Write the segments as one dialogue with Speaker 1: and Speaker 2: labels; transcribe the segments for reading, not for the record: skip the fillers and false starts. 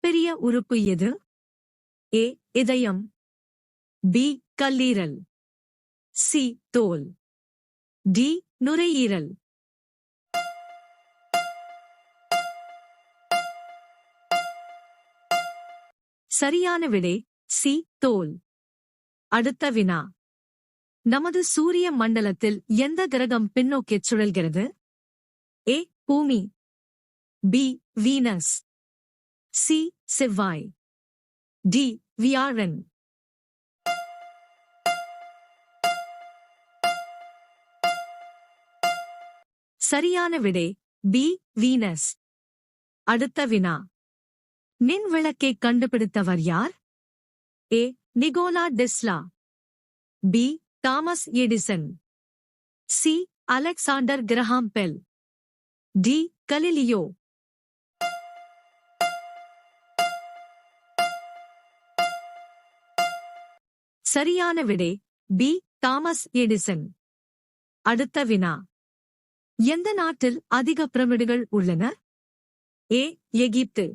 Speaker 1: மிகப்பெரிய உறுப்பு எது? ஏ. இதயம். பி. கல்லீரல். சி. தோல். டி. நுரையீரல். சரியான விடை சி. தோல். அடுத்த வினா. நமது சூரிய மண்டலத்தில் எந்த கிரகம் பின்னோக்கிச் சுழல்கிறது? ஏ. பூமி. பி. வீனஸ். சி. செவ்வாய். டி. வியாழன். சரியான விடை பி. வீனஸ். அடுத்த வினா. மின் விளக்கை கண்டுபிடித்தவர் யார்? A. Nikola Tesla. B. Thomas Edison. C. Alexander Graham Bell. D. Galileo. சரியான விடை பி. Thomas Edison. அடுத்த வினா. எந்த நாட்டில் அதிக பிரமிடுகள் உள்ளன? ஏ. எகிப்து.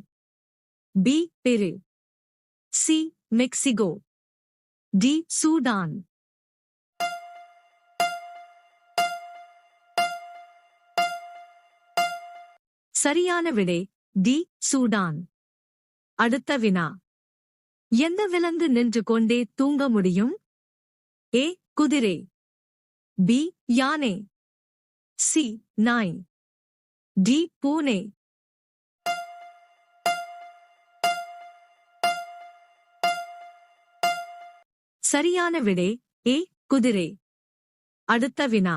Speaker 1: பி. பெரு. சி. மெக்சிகோ. டி. சூடான். சரியான விடை டி. சூடான். அடுத்த வினா. எந்த விலங்கு நின்று கொண்டே தூங்க முடியும்? ஏ. குதிரை. பி. யானை. சி. நாய். டி. பூனை. சரியான விடை ஏ. குதிரை. அடுத்த வினா.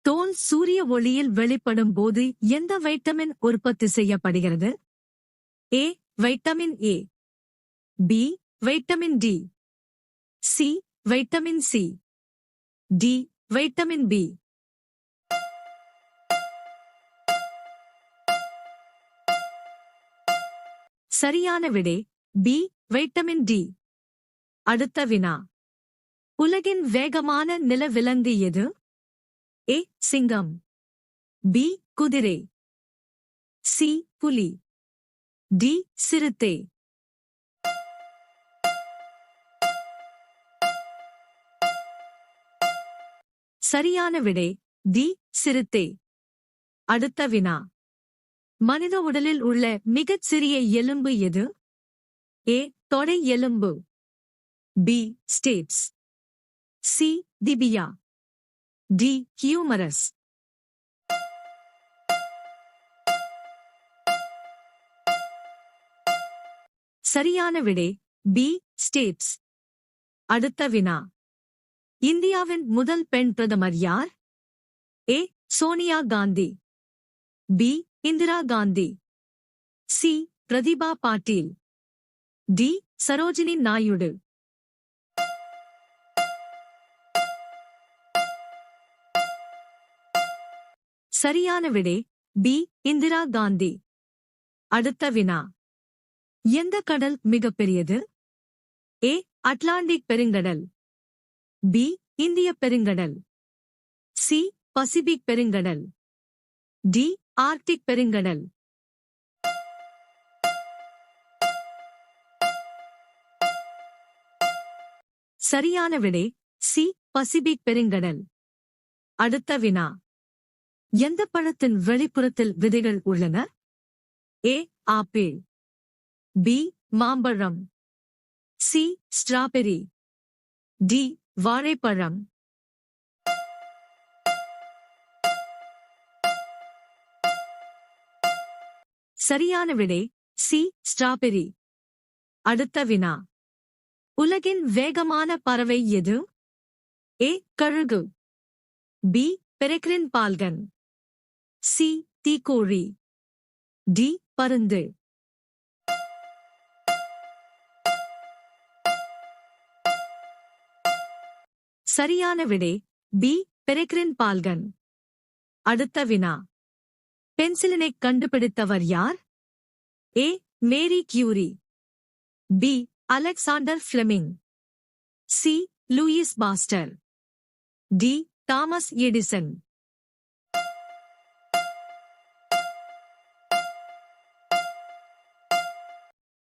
Speaker 1: தோல் சூரிய ஒளியில் வெளிப்படும் போது எந்த வைட்டமின் உற்பத்தி செய்யப்படுகிறது? A. Vitamin A. B. Vitamin D. C. Vitamin C. D. Vitamin B. சரியான விடை பி. Vitamin D. அடுத்த வினா. உலகின் வேகமான நிலவிலங்கு எது? ஏ. சிங்கம். பி. குதிரை. சி. புலி. டி. சிறுத்தை. சரியான விடை டி. சிறுத்தை. அடுத்த வினா. மனித உடலில் உள்ள மிகச் சிறிய எலும்பு எது? ஏ. தொடை எலும்பு. B. Stapes. C. Tibia. D. Humerus. சரியான விடை பி. ஸ்டேப்ஸ். அடுத்த வினா. இந்தியாவின் முதல் பெண் பிரதமர் யார்? A. Sonia Gandhi. B. Indira Gandhi. C. Pratibha Patil. D. Sarojini Naidu. சரியான விடை பி. இந்திரா காந்தி. அடுத்த வினா. எந்த கடல் மிகப்பெரியது? ஏ. அட்லாண்டிக் பெருங்கடல். பி. இந்திய பெருங்கடல். சி. பசிபிக் பெருங்கடல். டி. ஆர்க்டிக் பெருங்கடல். சரியான விடை சி. பசிபிக் பெருங்கடல். அடுத்த வினா. எந்த பழத்தின் வெளிப்புறத்தில் விதைகள் உள்ளன? ஏ. ஆப்பிள். பி. மாம்பழம். சி. ஸ்ட்ராபெரி. டி. வாழைப்பழம். சரியான விடை சி. ஸ்ட்ராபெரி. அடுத்த வினா. உலகின் வேகமான பறவை எது? ஏ. கழுகு. பி. பெரெக்ரின் பால்கன். சி. தீக்கோழி. டி. பருந்து. சரியான விடை பி. பெரெக்ரின் பால்கன். அடுத்த வினா. பென்சிலினை கண்டுபிடித்தவர் யார்? A. Marie Curie. B. Alexander Fleming. C. Louis Pasteur. D. Thomas Edison.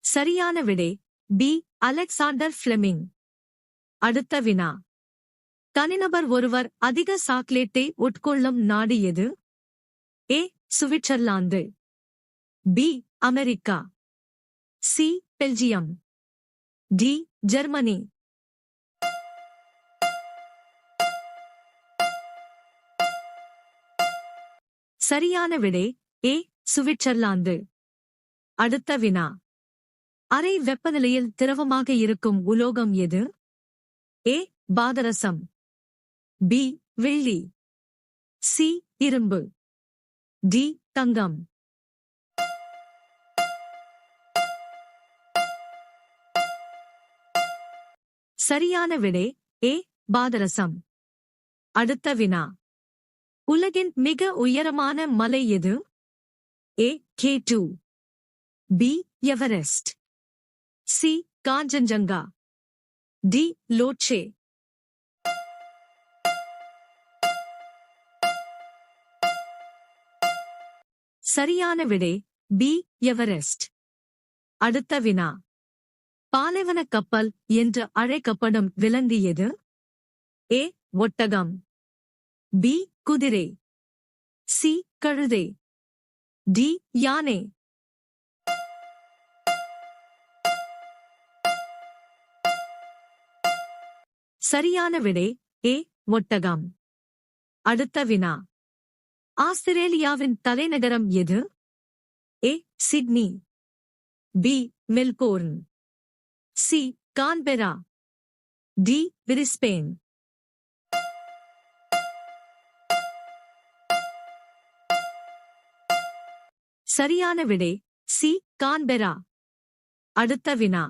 Speaker 1: சரியான விடை பி. Alexander Fleming. அடுத்த வினா. தனிநபர் ஒருவர் அதிக சாக்லேட்டை உட்கொள்ளும் நாடு எது? A. Switzerland. B. America. C. Belgium. D. Germany. சரியான விடை ஏ. சுவிட்சர்லாந்து. அடுத்த வினா. அறை வெப்பநிலையில் திரவமாக இருக்கும் உலோகம் எது? ஏ. பாதரசம். பி. வெள்ளி. சி. இரும்பு. டி. தங்கம். சரியான விடை ஏ. பாதரசம். அடுத்த வினா. உலகின் மிக உயரமான மலை எது? A. K2. B. Everest. C. Kanchenjunga. D. Lhotse. சரியான விடை பி. எவரெஸ்ட். அடுத்த வினா. பாலைவன கப்பல் என்று அழைக்கப்படும் விலங்கு எது? ஏ. ஒட்டகம். பி. குதிரை. சி. கழுதை. டி. யானை. சரியான விடை ஏ. ஒட்டகம். அடுத்த வினா. ஆஸ்திரேலியாவின் தலைநகரம் எது? A. Sydney. B. Melbourne. C. Canberra. D. Brisbane. சரியான விடை சி. கான்பெரா. அடுத்த வினா.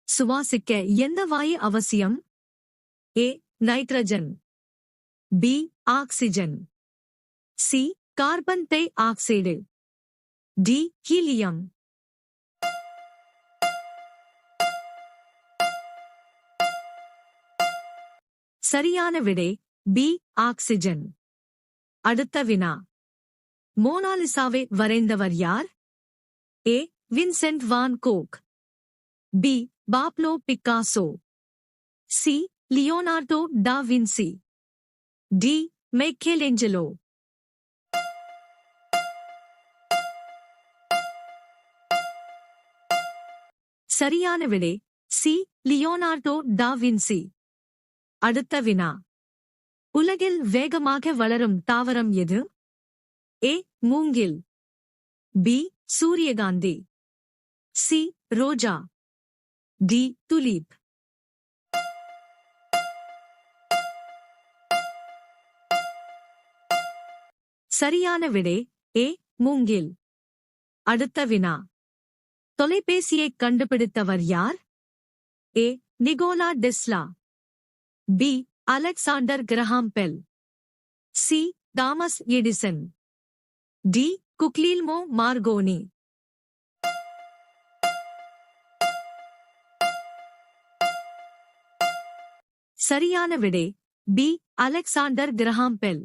Speaker 1: சுவாசிக்க எந்த வாயு அவசியம்? A. Nitrogen. B. Oxygen. C. Carbon dioxide. D. Helium. சரியான விடை பி. ஆக்சிஜன். அடுத்த வினா. மோனாலிசாவை வரைந்தவர் யார்? A. Vincent van Gogh. B. Pablo Picasso. C. Leonardo da Vinci. D. Michelangelo. சரியான விடை சி. Leonardo da Vinci. அடுத்த வினா. உலகில் வேகமாக வளரும் தாவரம் எது? ஏ. மூங்கில். பி. சூரியகாந்தி. சி. ரோஜா. டி. துலீப். சரியான விடை ஏ. மூங்கில். அடுத்த வினா. தொலைபேசியை கண்டுபிடித்தவர் யார்? A. Nikola Tesla. B. Alexander Graham Bell. C. Thomas Edison. D. Guglielmo Marconi. சரியான விடை பி. Alexander Graham bell.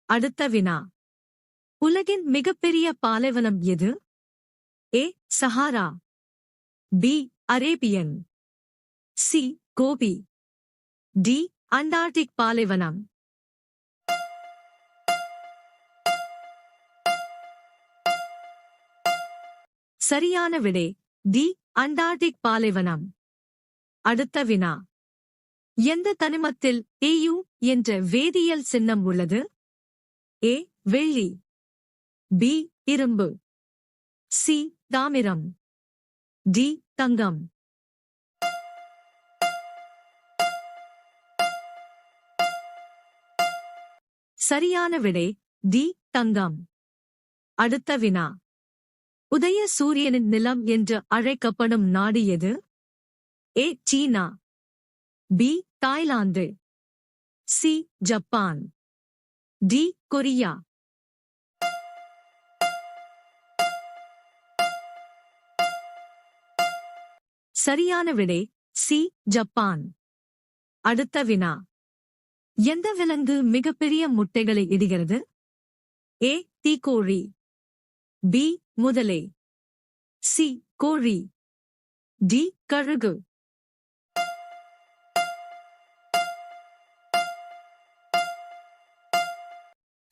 Speaker 1: அடுத்த வினா. உலகின் மிகப்பெரிய பாலைவனம் எது? A. Sahara. B. Arabian. C. Gobi. D. Antarctic பாலைவனம். சரியான விடை டி. அண்டார்டிக் பாலைவனம். அடுத்த வினா. எந்த தனிமத்தில் Au என்ற வேதியியல் சின்னம் உள்ளது? ஏ. வெள்ளி. பி. இரும்பு. சி. தாமிரம். டி. தங்கம். சரியான விடை டி. தங்கம். அடுத்த வினா. உதய சூரியனின் நிலம் என்று அழைக்கப்படும் நாடு எது? ஏ. சீனா. B. Thailand. C. Japan. D. Korea. சரியான விடை சி. ஜப்பான். அடுத்த வினா. எந்த விலங்கு மிகப்பெரிய முட்டைகளை இடுகிறது? ஏ. தீக்கோழி. பி. முதலை. சி. கோழி. டி கழுகு.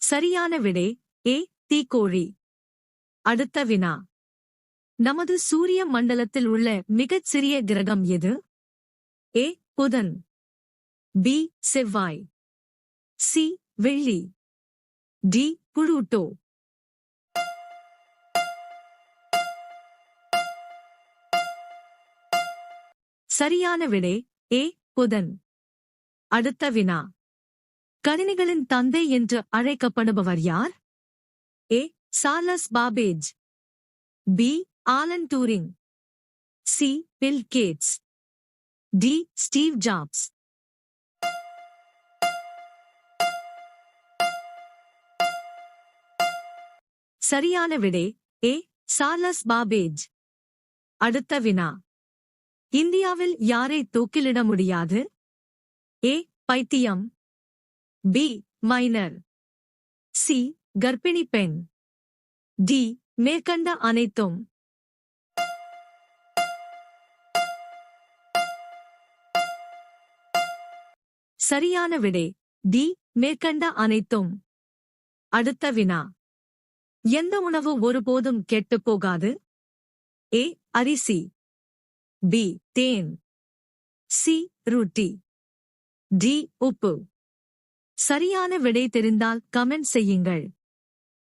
Speaker 1: சரியான விடை ஏ தீக்கோழி. அடுத்த வினா. நமது சூரிய மண்டலத்தில் உள்ள மிகச் சிறிய கிரகம் எது? ஏ புதன், பி செவ்வாய், சி வெள்ளி, டி புளூட்டோ. சரியான விடை ஏ புதன். அடுத்த வினா. கணினிகளின் தந்தை என்று அழைக்கப்படுபவர் யார்? A Charles Babbage, B Alan Turing, C Bill Gates, D Steve Jobs. சரியான விடை ஏ சார்லஸ் பாபேஜ். அடுத்த வினா. இந்தியாவில் யாரை தூக்கிலிட முடியாது? ஏ பைத்தியம், பி மைனர், சி கர்ப்பிணி பெண், டி மேற்கண்ட அனைத்தும். சரியான விடை டி மேற்கண்ட அனைத்தும். அடுத்த வினா. எந்த உணவு ஒருபோதும் கெட்டுப் போகாது? ஏ அரிசி, பி தேன், சி ரொட்டி, டி உப்பு. சரியான விடை தெரிந்தால் கமெண்ட் செய்யுங்கள்.